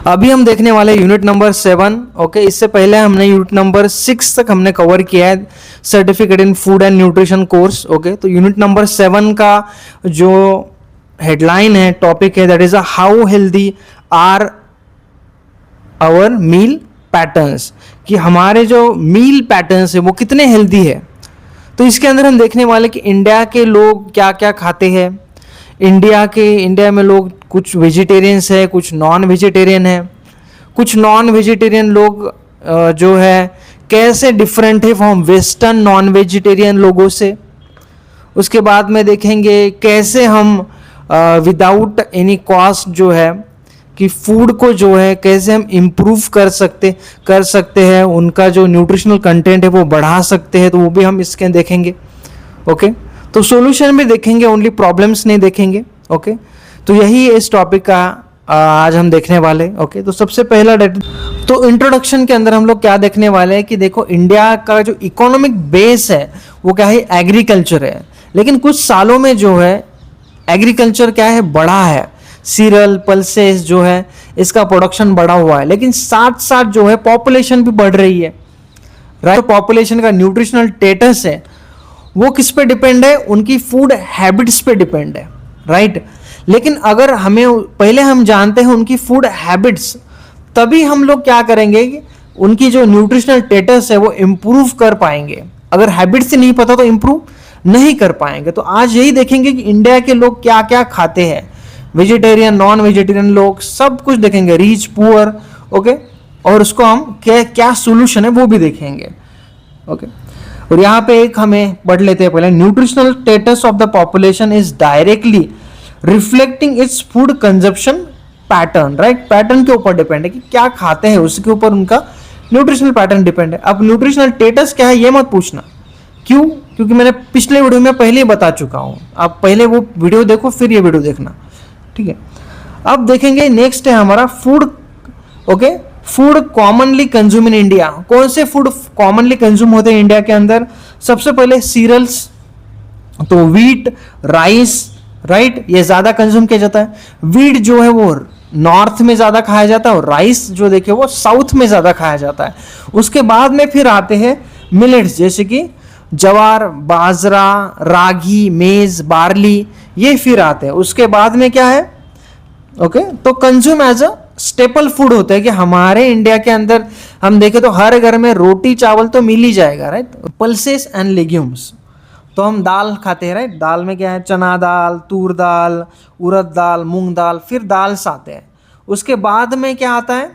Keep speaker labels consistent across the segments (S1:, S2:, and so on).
S1: अभी हम देखने वाले यूनिट नंबर 7। ओके, इससे पहले हमने यूनिट नंबर 6 तक हमने कवर किया है, certificate in food and nutrition course. Okay, तो यूनिट नंबर 7 का जो हेडलाइन है, टॉपिक है, that is how healthy are our meal patterns, कि हमारे जो मील पैटर्न्स है वो कितने हेल्दी है। तो इसके अंदर हम देखने वाले कि इंडिया के लोग क्या क्या खाते हैं। इंडिया में लोग कुछ वेजिटेरियंस है, कुछ नॉन वेजिटेरियन है। कुछ नॉन वेजिटेरियन लोग जो है कैसे डिफरेंट है फ्रॉम वेस्टर्न नॉन वेजिटेरियन लोगों से। उसके बाद में देखेंगे कैसे हम विदाउट एनी कॉस्ट जो है कि फूड को जो है कैसे हम इम्प्रूव कर सकते हैं, उनका जो न्यूट्रिशनल कंटेंट है वो बढ़ा सकते हैं, तो वो भी हम इसके देखेंगे। ओके, तो सॉल्यूशन भी देखेंगे, ओनली प्रॉब्लम्स नहीं देखेंगे। ओके, तो यही इस टॉपिक का आज हम देखने वाले। ओके, तो सबसे पहला तो इंट्रोडक्शन के अंदर हम लोग क्या देखने वाले हैं कि देखो, इंडिया का जो इकोनॉमिक बेस है वो क्या है, एग्रीकल्चर है। लेकिन कुछ सालों में जो है एग्रीकल्चर क्या है, बढ़ा है। सीरियल पल्सेस जो है इसका प्रोडक्शन बढ़ा हुआ है, लेकिन साथ साथ जो है पॉपुलेशन भी बढ़ रही है, राइट। तो पॉपुलेशन का न्यूट्रिशनल स्टेटस है वो किस पे डिपेंड है, उनकी फूड हैबिट्स पे डिपेंड है, राइट। लेकिन अगर पहले हम जानते हैं उनकी फूड हैबिट्स, तभी हम लोग क्या करेंगे कि उनकी जो न्यूट्रिशनल स्टेटस है वो इम्प्रूव कर पाएंगे। अगर हैबिट्स से नहीं पता तो इम्प्रूव नहीं कर पाएंगे। तो आज यही देखेंगे कि इंडिया के लोग क्या क्या खाते हैं, वेजिटेरियन नॉन वेजिटेरियन लोग, सब कुछ देखेंगे, रिच पुअर। ओके, और उसको हम क्या सोल्यूशन है वो भी देखेंगे। ओके, और यहाँ पे एक हमें पढ़ लेते हैं पहले, nutritional status of the population is directly reflecting its food consumption pattern, right. Pattern के ऊपर डिपेंड है कि क्या खाते हैं, उसके ऊपर उनका न्यूट्रिशनल पैटर्न डिपेंड है। अब न्यूट्रिशनल स्टेटस क्या है ये मत पूछना, क्यों, क्योंकि मैंने पिछले वीडियो में पहले ही बता चुका हूं। आप पहले वो वीडियो देखो फिर ये वीडियो देखना, ठीक है। अब देखेंगे नेक्स्ट है हमारा food. Okay, food commonly consume in India. कौन से फूड कॉमनली कंज्यूम होते हैं इंडिया के अंदर? सबसे पहले सीरियल्स, तो व्हीट, राइस, राइट, ये ज्यादा कंज्यूम किया जाता है। व्हीट जो है वो नॉर्थ में ज्यादा खाया जाता है और राइस जो देखिए वो साउथ में ज्यादा खाया जाता है। उसके बाद में फिर आते हैं मिलेट्स, जैसे कि ज्वार, बाजरा, रागी, मेज, बार्ली, ये फिर आते हैं। उसके बाद में क्या है, ओके, तो consume as a staple food होता है कि हमारे इंडिया के अंदर हम देखें तो हर घर में रोटी चावल तो मिल ही जाएगा, राइट। पल्सेस एंड लेग्यूम्स, तो हम दाल खाते हैं, राइट। दाल में क्या है, चना दाल, तूर दाल, उड़द दाल, मूंग दाल, फिर दाल्स आते हैं। उसके बाद में क्या आता है,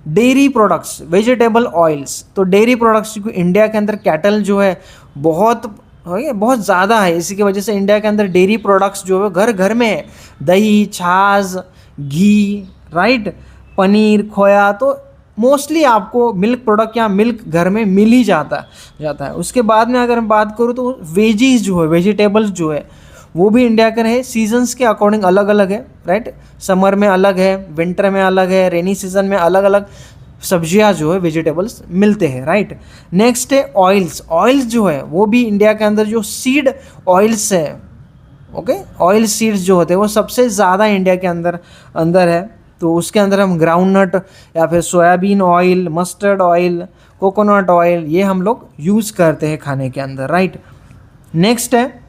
S1: डेयरी प्रोडक्ट्स, वेजिटेबल ऑयल्स। तो डेयरी प्रोडक्ट्स, क्योंकि इंडिया के अंदर कैटल जो है बहुत ज़्यादा है, इसी की वजह से इंडिया के अंदर डेयरी प्रोडक्ट्स जो है घर घर में है। दही, छाछ, घी, राइट, पनीर, खोया, तो मोस्टली आपको मिल्क प्रोडक्ट या मिल्क घर में मिल ही जाता है। उसके बाद में अगर मैं बात करूँ तो वेजीज जो है, वेजिटेबल्स जो है वो भी इंडिया के रहे, सीजन्स के अकॉर्डिंग अलग अलग है, राइट। समर में अलग है, विंटर में अलग है, रेनी सीजन में अलग अलग सब्जियां जो है वेजिटेबल्स मिलते हैं, राइट। नेक्स्ट है ऑयल्स जो है वो भी इंडिया के अंदर जो सीड ऑयल्स है, ओके, ऑयल सीड्स जो होते हैं वो सबसे ज़्यादा इंडिया के अंदर है। तो उसके अंदर हम ग्राउंडनट या फिर soybean oil, mustard oil, coconut oil, ये हम लोग यूज़ करते हैं खाने के अंदर, राइट। नेक्स्ट है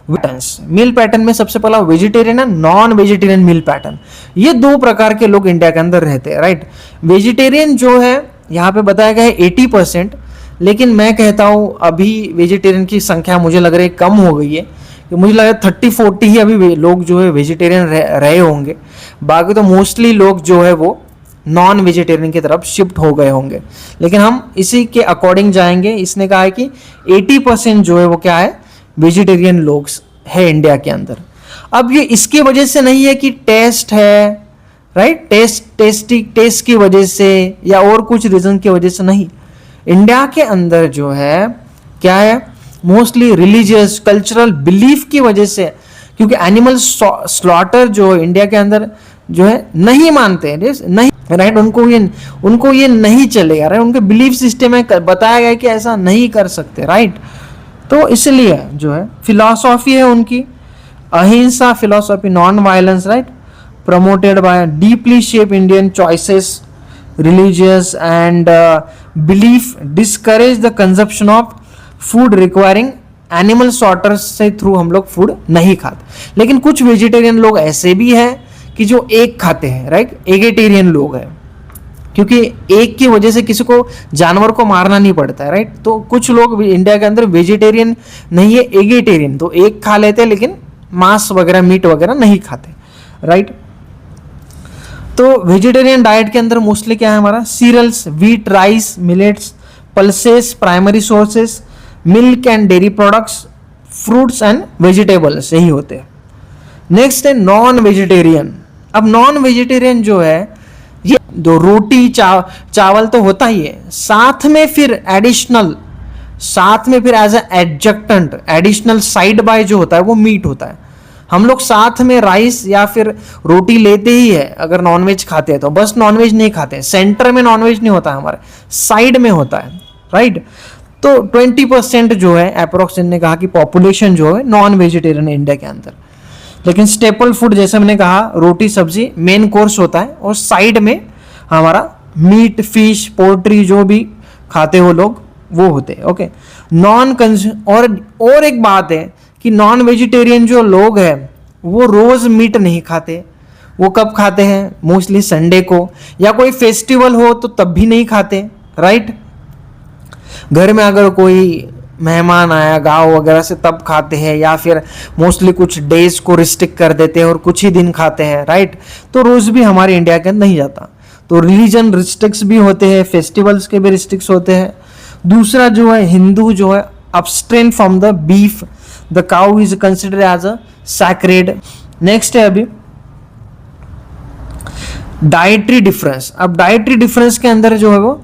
S1: मील पैटर्न में सबसे पहला वेजिटेरियन है, नॉन वेजिटेरियन मील पैटर्न। ये दो प्रकार के लोग इंडिया के अंदर रहते हैं, राइट। वेजिटेरियन जो है यहाँ पे बताया गया है 80%, लेकिन मैं कहता हूँ अभी वेजिटेरियन की संख्या मुझे लग रही है कम हो गई है। मुझे लग रहा है 30-40 ही अभी लोग जो है वेजिटेरियन रहे होंगे, बाकी तो मोस्टली लोग जो है वो नॉन वेजिटेरियन की तरफ शिफ्ट हो गए होंगे। लेकिन हम इसी के अकॉर्डिंग जाएंगे। इसने कहा है कि 80% जो है वो क्या है, वेजिटेरियन लोग है इंडिया के अंदर। अब ये इसकी वजह से नहीं है कि टेस्ट है, राइट, टेस्ट की वजह से या और कुछ रीजन की वजह से नहीं। इंडिया के अंदर जो है क्या है, मोस्टली रिलीजियस कल्चरल बिलीफ की वजह से, क्योंकि एनिमल स्लॉटर जो इंडिया के अंदर जो है नहीं मानते हैं, नहीं, राइट। उनको ये नहीं चलेगा, राइट। उनके बिलीफ सिस्टम में बताया गया कि ऐसा नहीं कर सकते, राइट। तो इसलिए जो है फिलॉसॉफी है उनकी अहिंसा philosophy, non violence, right. promoted by deeply shape Indian choices, religious and belief discourage the consumption of food requiring animal sorters से थ्रू हम लोग फूड नहीं खाते. लेकिन कुछ वेजिटेरियन लोग ऐसे भी हैं कि जो एग खाते हैं, राइट, एगेटेरियन लोग हैं, क्योंकि एग की वजह से किसी को जानवर को मारना नहीं पड़ता है, राइट. तो कुछ लोग इंडिया के अंदर वेजिटेरियन नहीं है, एगेटेरियन, तो एग खा लेते हैं लेकिन मांस वगैरह मीट वगैरह नहीं खाते, राइट. तो वेजिटेरियन डाइट के अंदर मोस्टली क्या है हमारा, cereals, wheat, rice, millets, pulses, primary sources, milk and dairy products, fruits and vegetables, यही होते हैं. नेक्स्ट है नॉन वेजिटेरियन. अब नॉन वेजिटेरियन जो है ये दो रोटी चावल तो होता ही है, साथ में फिर as a adjacent additional side by जो होता है वो मीट होता है. हम लोग साथ में राइस या फिर रोटी लेते ही है अगर नॉनवेज खाते हैं, तो बस नॉनवेज नहीं खाते हैं, सेंटर में नॉनवेज नहीं होता है, हमारे साइड में होता है, राइट. तो 20% जो है अप्रोक्स ने कहा कि पॉपुलेशन जो है नॉन वेजिटेरियन है इंडिया के अंदर. लेकिन स्टेपल फूड जैसे मैंने कहा रोटी सब्जी मेन कोर्स होता है और साइड में हमारा मीट, फिश, पोल्ट्री जो भी खाते हो लोग वो होते हैं. Okay, non consume. और एक बात है कि नॉन वेजिटेरियन जो लोग हैं वो रोज मीट नहीं खाते. वो कब खाते हैं, मोस्टली संडे को या कोई फेस्टिवल हो तो तब भी नहीं खाते, राइट. घर में अगर कोई मेहमान आया गांव वगैरह से तब खाते हैं, या फिर मोस्टली कुछ डेज को रिस्ट्रिक्ट कर देते हैं और कुछ ही दिन खाते हैं, राइट. तो रोज भी हमारे इंडिया के अंदर नहीं जाता. तो रिलीजन रिस्ट्रिक्ट्स भी होते हैं, फेस्टिवल्स के भी रिस्ट्रिक्ट्स होते हैं. दूसरा जो है हिंदू जो है abstain from the beef, the cow is considered as a sacred. Next है अभी डाइटरी डिफरेंस. अब डाइटरी डिफरेंस के अंदर जो है वो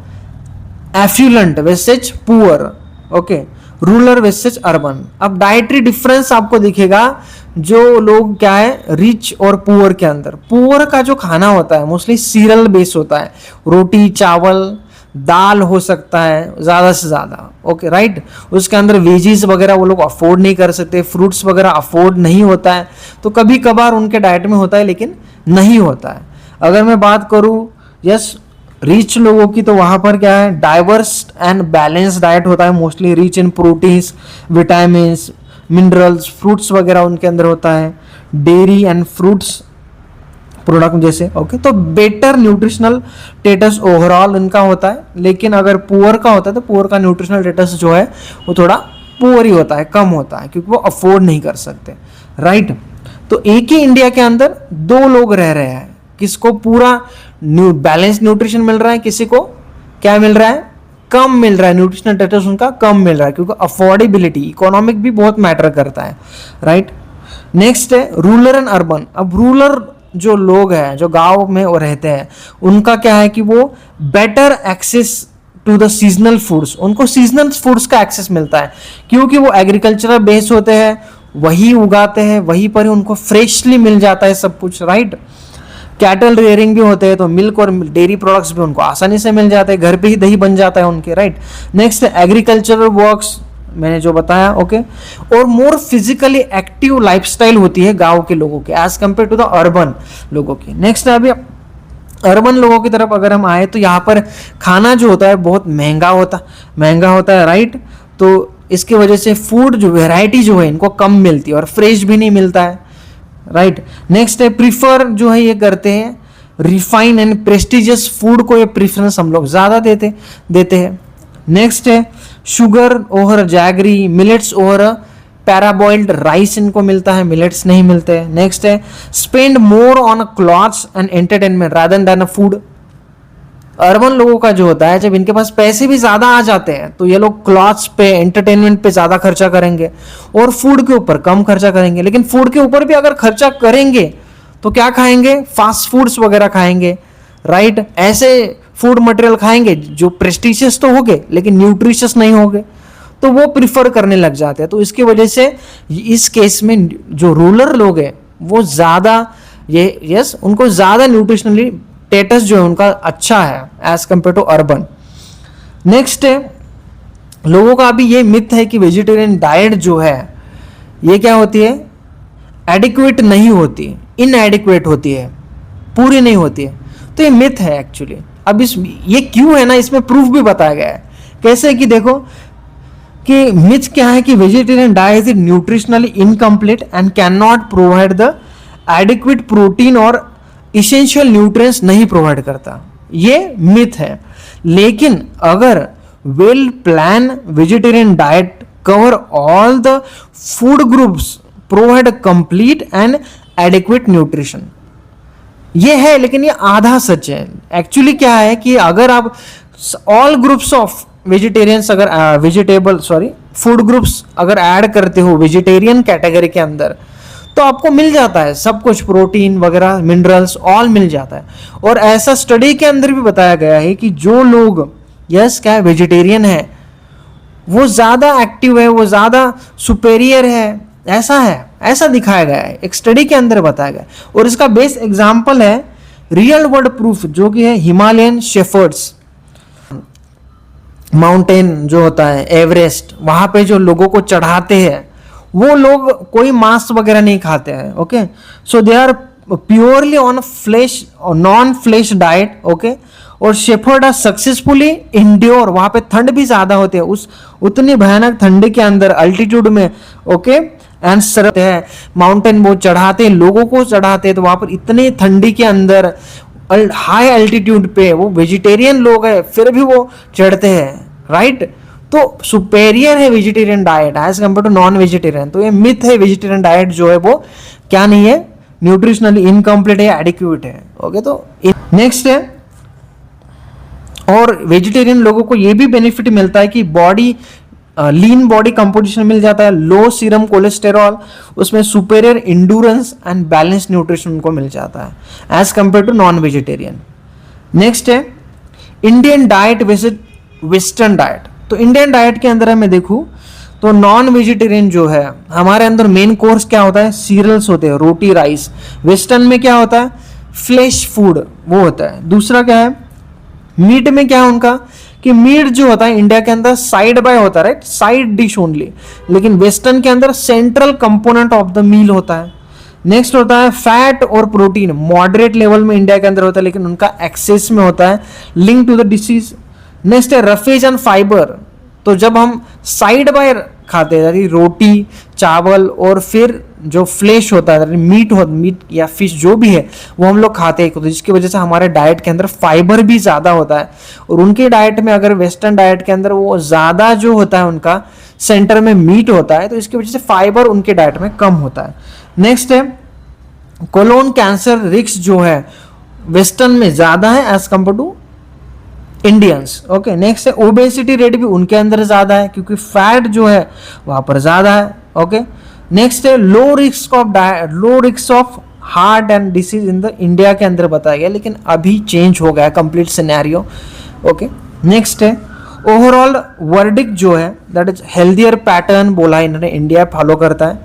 S1: affluent versus poor, okay, rural versus urban. अब डाइटरी डिफरेंस आपको दिखेगा जो लोग क्या है रिच और पुअर के अंदर. पुअर का जो खाना होता है मोस्टली सीरियल बेस होता है, रोटी चावल दाल हो सकता है ज़्यादा से ज़्यादा, ओके, राइट. उसके अंदर वेजीज वगैरह वो लोग अफोर्ड नहीं कर सकते, फ्रूट्स वगैरह अफोर्ड नहीं होता है, तो कभी कभार उनके डाइट में होता है लेकिन नहीं होता है. अगर मैं बात करूँ यस रिच लोगों की, तो वहाँ पर क्या है डाइवर्स एंड बैलेंस डाइट होता है, mostly rich in proteins, vitamins, minerals, fruits वगैरह उनके अंदर होता है, डेयरी एंड फ्रूट्स प्रोडक्ट जैसे, ओके. तो बेटर न्यूट्रिशनल स्टेटस ओवरऑल इनका होता है. लेकिन अगर पुअर का होता है तो पुअर का न्यूट्रिशनल स्टेटस जो है वो थोड़ा पुअर ही होता है, कम होता है, क्योंकि वो अफोर्ड नहीं कर सकते, राइट. तो एक ही इंडिया के अंदर दो लोग रह रहे हैं, किसको पूरा बैलेंस न्यूट्रिशन मिल रहा है, किसी को क्या मिल रहा है, कम मिल रहा है, न्यूट्रिशनल स्टेटस उनका कम मिल रहा है, क्योंकि अफोर्डेबिलिटी इकोनॉमिक भी बहुत मैटर करता है, राइट. नेक्स्ट है रूरल एंड अर्बन. अब रूरल जो लोग हैं जो गांव में वो रहते हैं उनका क्या है कि वो better access to the seasonal foods, उनको सीजनल फूड्स का एक्सेस मिलता है क्योंकि वो एग्रीकल्चरल बेस होते हैं, वही उगाते हैं, वहीं पर ही उनको फ्रेशली मिल जाता है सब कुछ, राइट. कैटल रेयरिंग भी होते हैं तो मिल्क और डेयरी प्रोडक्ट्स भी उनको आसानी से मिल जाते हैं, घर पे ही दही बन जाता है उनके, राइट. नेक्स्ट एग्रीकल्चरल वर्क्स मैंने जो बताया, ओके. और मोर फिजिकली एक्टिव लाइफस्टाइल होती है गांव के लोगों के as compare to the urban लोगों की. नेक्स्ट है अभी अर्बन लोगों की तरफ अगर हम आए तो यहाँ पर खाना जो होता है बहुत महंगा होता है, राइट. तो इसकी वजह से फूड जो वेराइटी जो है इनको कम मिलती है और फ्रेश भी नहीं मिलता है, राइट. नेक्स्ट है प्रीफर जो है ये करते हैं रिफाइन एंड प्रेस्टिजियस फूड को, ये प्रीफरेंस हम लोग ज़्यादा देते हैं. नेक्स्ट है sugar over jaggery, millets over parboiled rice इनको मिलता है, मिलेट्स नहीं मिलते हैं. नेक्स्ट है spend more on clothes and entertainment rather than food. Urban लोगों का जो होता है जब इनके पास पैसे भी ज़्यादा आ जाते हैं तो ये लोग क्लॉथ्स पे एंटरटेनमेंट पे ज़्यादा खर्चा करेंगे और फूड के ऊपर कम खर्चा करेंगे. लेकिन फूड के ऊपर भी अगर खर्चा करेंगे तो क्या खाएंगे, फास्ट फूड्स वगैरह खाएंगे, राइट. ऐसे फूड मटेरियल खाएंगे जो प्रेस्टिशियस तो होंगे लेकिन न्यूट्रिशियस नहीं होंगे, तो वो प्रिफर करने लग जाते हैं. तो इसकी वजह से इस केस में जो रूरल लोग हैं वो ज़्यादा उनको ज़्यादा न्यूट्रिशनली स्टेटस जो है उनका अच्छा है as compare to urban. Next है लोगों का अभी ये मिथ है कि वेजिटेरियन डाइट जो है ये क्या होती है, एडिक्वेट नहीं होती, इनएडिक्वेट होती है. पूरी नहीं होती है। तो ये मिथ है एक्चुअली। अब ये क्यों है ना, इसमें प्रूफ भी बताया गया है। कैसे कि देखो कि मिथ क्या है कि vegetarian diet is nutritionally incomplete and can not provide the adequate protein और इसेंशियल न्यूट्रिएंट्स नहीं प्रोवाइड करता, ये मिथ है। लेकिन अगर well plan vegetarian diet cover all the food groups, provide complete and adequate nutrition, ये है। लेकिन ये आधा सच है। एक्चुअली क्या है कि अगर आप ऑल ग्रुप्स ऑफ वेजिटेरियंस, अगर फूड ग्रुप्स अगर ऐड करते हो वेजिटेरियन कैटेगरी के अंदर, तो आपको मिल जाता है सब कुछ, प्रोटीन वगैरह, मिनरल्स ऑल मिल जाता है। और ऐसा स्टडी के अंदर भी बताया गया है कि जो लोग क्या वेजिटेरियन है वो ज्यादा एक्टिव है, वो ज्यादा सुपेरियर है, ऐसा दिखाया गया है, एक स्टडी के अंदर बताया गया। और इसका बेस्ट एग्जांपल है रियल वर्ल्ड प्रूफ, जो कि है हिमालयन शेफर्ड्स माउंटेन जो होता है एवरेस्ट, वहां पे जो लोगों को चढ़ाते हैं वो लोग कोई मांस वगैरह नहीं खाते हैं। Okay, so they are purely on flesh और नॉन फ्लेश डाइट। ओके, और शेफर्ड आर सक्सेसफुली इंड्योर, वहां पे ठंड भी ज्यादा होते हैं, उस उतनी भयानक ठंडी के अंदर अल्टीट्यूड में। ओके, एंड सरते हैं माउंटेन, वो चढ़ाते हैं, लोगों को चढ़ाते हैं, तो वहां पर इतनी ठंडी के अंदर हाई अल्टीट्यूड पे वो वेजिटेरियन लोग हैं फिर भी वो चढ़ते हैं, राइट। तो सुपेरियर है vegetarian diet as compare to non vegetarian. तो ये मिथ है, वेजिटेरियन डाइट जो है वो क्या नहीं है, न्यूट्रिशनली इनकम्प्लीट है, एडिक्वेट है। ओके, तो नेक्स्ट है, और वेजिटेरियन लोगों को ये भी बेनिफिट मिलता है कि बॉडी लीन बॉडी कंपोजिशन मिल जाता है, लो सीरम कोलेस्टेरॉल, उसमें superior endurance and balance nutrition उनको मिल जाता है as compare to non vegetarian. Next है Indian diet versus western diet. तो इंडियन डाइट के अंदर मैं देखूं तो नॉन वेजिटेरियन जो है हमारे अंदर मेन कोर्स क्या होता है, सीरियल्स होते हैं, रोटी राइस। वेस्टर्न में क्या होता है, फ्लैश फूड वो होता है। दूसरा क्या है, मीट में क्या है उनका कि मीट जो होता है इंडिया के अंदर साइड बाय होता है, राइट, साइड डिश ओनली। लेकिन वेस्टर्न के अंदर central component of the meal होता है। नेक्स्ट होता है फैट और प्रोटीन, मॉडरेट लेवल में इंडिया के अंदर होता है, लेकिन उनका एक्सेस में होता है, link to the disease. Next है रफेज एंड फाइबर। तो जब हम साइड बाय खाते हैं रोटी चावल और फिर जो फ्लेश होता है मीट या फिश जो भी है वो हम लोग खाते हैं, तो जिसकी वजह से हमारे डाइट के अंदर फाइबर भी ज़्यादा होता है। और उनके डाइट में अगर वेस्टर्न डाइट के अंदर वो ज़्यादा जो होता है उनका सेंटर में मीट होता है, तो इसकी वजह से फाइबर उनके डाइट में कम होता है। नेक्स्ट है कोलोन कैंसर रिस्क जो है वेस्टर्न में ज़्यादा है as compare to Indians. Okay, next है ओबेसिटी रेट भी उनके अंदर ज़्यादा है क्योंकि फैट जो है वहाँ पर ज़्यादा है। ओके, नेक्स्ट है low risk of heart and disease in the India के अंदर बताया गया, लेकिन अभी चेंज हो गया कंप्लीट सिनेरियो। ओके, नेक्स्ट है ओवरऑल वर्डिक्ट जो है दैट इज हेल्थियर पैटर्न बोला है इन्होंने, इंडिया फॉलो करता है,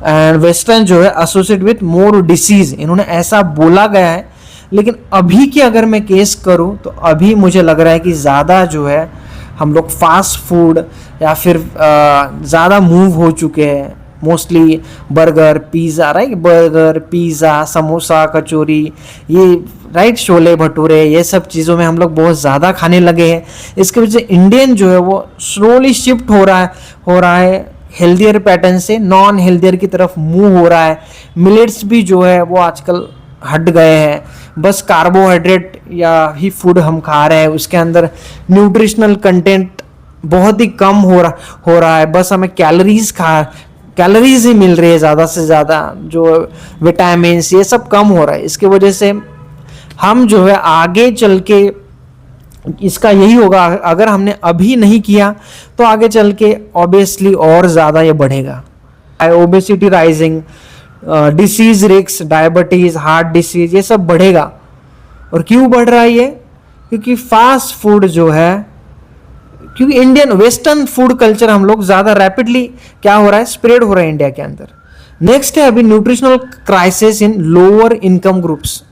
S1: एंड वेस्टर्न जो है एसोसिएट विथ मोर डिसीज, इन्होंने ऐसा बोला गया है। लेकिन अभी की अगर मैं केस करूं तो अभी मुझे लग रहा है कि ज़्यादा जो है हम लोग फास्ट फूड या फिर ज़्यादा मूव हो चुके हैं, mostly burger pizza, right, burger pizza samosa kachori ये, राइट, छोले भटूरे, ये सब चीज़ों में हम लोग बहुत ज़्यादा खाने लगे हैं। इसके वजह से इंडियन जो है वो स्लोली शिफ्ट हो रहा है हेल्थियर पैटर्न से नॉन हेल्थियर की तरफ मूव हो रहा है। मिलेट्स भी जो है वो आजकल हट गए हैं, बस कार्बोहाइड्रेट या ही फूड हम खा रहे हैं, उसके अंदर न्यूट्रिशनल कंटेंट बहुत ही कम हो रहा है, बस हमें कैलोरीज ही मिल रही है ज़्यादा से ज़्यादा, जो विटामिन ये सब कम हो रहा है। इसके वजह से हम जो है आगे चल के इसका यही होगा, अगर हमने अभी नहीं किया तो आगे चल के ऑब्वियसली और ज़्यादा ये बढ़ेगा। Obesity rising, disease risk, diabetes, heart disease, ये सब बढ़ेगा। और क्यों बढ़ रहा है ये, क्योंकि फास्ट फूड जो है, क्योंकि इंडियन वेस्टर्न फूड कल्चर हम लोग ज़्यादा रैपिडली क्या हो रहा है, स्प्रेड हो रहा है इंडिया के अंदर। नेक्स्ट है अभी nutritional crisis in lower income groups.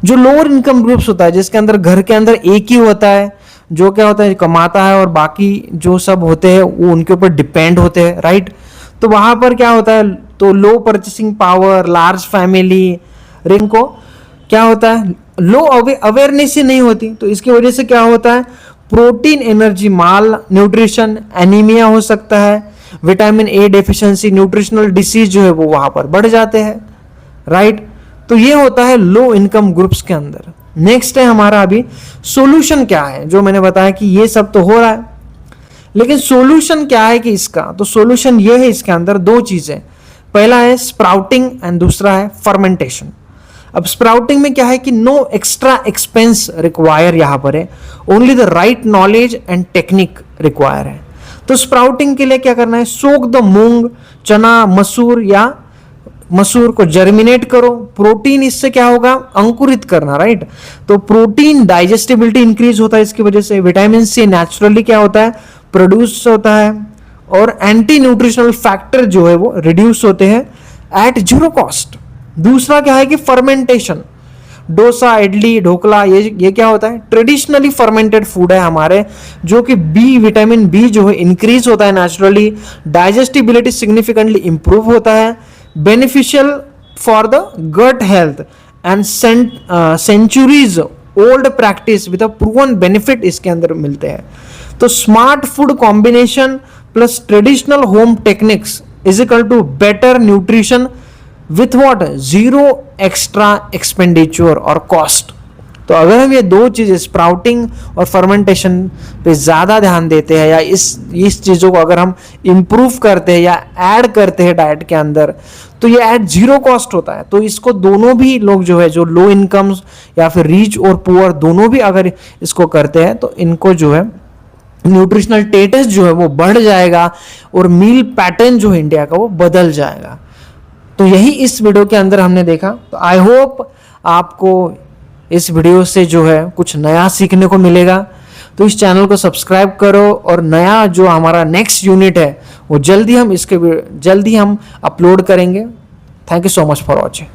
S1: जो लोअर इनकम ग्रुप्स होता है जिसके अंदर घर के अंदर एक ही होता है जो क्या होता है कमाता है, और बाकी जो सब होते हैं वो उनके ऊपर डिपेंड होते हैं, राइट। तो वहाँ पर क्या होता है, तो low purchasing power, large family, ring को क्या होता है, लो अवेयरनेस ही नहीं होती, तो इसकी वजह से क्या होता है, प्रोटीन एनर्जी माल न्यूट्रिशन, एनीमिया हो सकता है, vitamin A deficiency, nutritional disease जो है वो वहां पर बढ़ जाते हैं, राइट। तो ये होता है लो इनकम ग्रुप्स के अंदर। नेक्स्ट है हमारा अभी सॉल्यूशन क्या है, जो मैंने बताया कि ये सब तो हो रहा है, लेकिन सॉल्यूशन क्या है कि इसका, तो सॉल्यूशन ये है, इसके अंदर दो चीजें, पहला है स्प्राउटिंग एंड दूसरा है फर्मेंटेशन। अब स्प्राउटिंग में क्या है कि नो एक्स्ट्रा एक्सपेंस रिक्वायर यहां पर है, only the right knowledge and technique require है। तो स्प्राउटिंग के लिए क्या करना है, सोक द मूंग, चना, मसूर या मसूर को जर्मिनेट करो, प्रोटीन इससे क्या होगा, अंकुरित करना, राइट। तो प्रोटीन डाइजेस्टिबिलिटी इंक्रीज होता है इसकी वजह से, विटामिन सी नेचुरली क्या होता है, प्रोड्यूस होता है, और एंटी न्यूट्रिशनल फैक्टर जो है वो रिड्यूस होते हैं एट जीरो कॉस्ट। दूसरा क्या है कि फर्मेंटेशन, डोसा, इडली, ढोकला, ये क्या होता है, ट्रेडिशनली फर्मेंटेड फूड है हमारे, जो कि विटामिन बी जो है इंक्रीज होता है नेचुरली, डाइजेस्टिबिलिटी सिग्निफिकेंटली इंप्रूव होता है, beneficial for the gut health and centuries old practice with a proven benefit इसके अंदर मिलते हैं। तो smart food combination plus traditional home techniques is equal to better nutrition with what, zero extra expenditure और cost. तो अगर हम ये दो चीज़ स्प्राउटिंग और फर्मेंटेशन पे ज़्यादा ध्यान देते हैं, या इस चीज़ों को अगर हम इम्प्रूव करते हैं या ऐड करते हैं डाइट के अंदर, तो ये ऐड जीरो कॉस्ट होता है। तो इसको दोनों भी लोग जो है, जो लो इनकम्स या फिर रिच और पुअर, दोनों भी अगर इसको करते हैं तो इनको जो है न्यूट्रिशनल स्टेटस जो है वो बढ़ जाएगा, और मील पैटर्न जो है इंडिया का वो बदल जाएगा। तो यही इस वीडियो के अंदर हमने देखा। तो आई होप आपको इस वीडियो से जो है कुछ नया सीखने को मिलेगा। तो इस चैनल को सब्सक्राइब करो, और नया जो हमारा नेक्स्ट यूनिट है वो जल्दी हम अपलोड करेंगे। Thank you so much for watching.